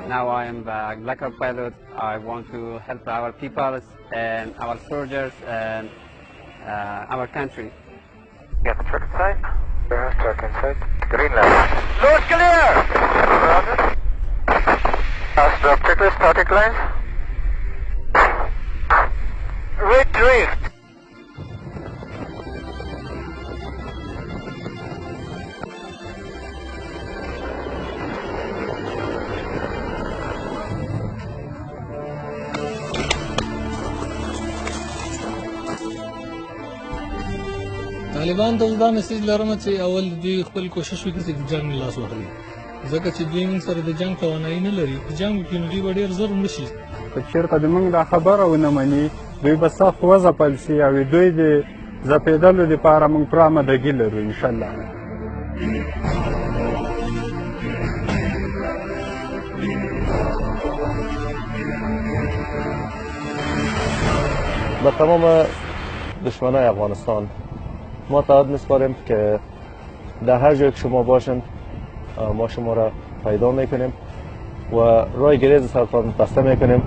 Now I am a black hawk pilot. I want to help our people and our soldiers and our country. Get the truck in sight. Truck in sight. Green light. Load clear! Roger. Fast drop checklist, static lines. Retrieve. طالبان ته دا میسج لرم چې اول دوی خپل کوشش وکړي چې د جنګ نه لاس واخلي، ځکه چې دوی موږ سره د جنګ توانایي نه لري. په جنګ کې نو دوی به ډېر زر مړه شي. که چېرته د موږ دا خبره ونه مني، دوی به سخت وځپل شي او دوی د ځپېدلو دپاره موږ پوره آمادګي لرو انشاءالله. به تمام دشمنای افغانستان ما تعهد می‌سپاریم که در هر جای که شما باشند ما شما را پیدا میکنیم و راه گریز سرتان بسته میکنیم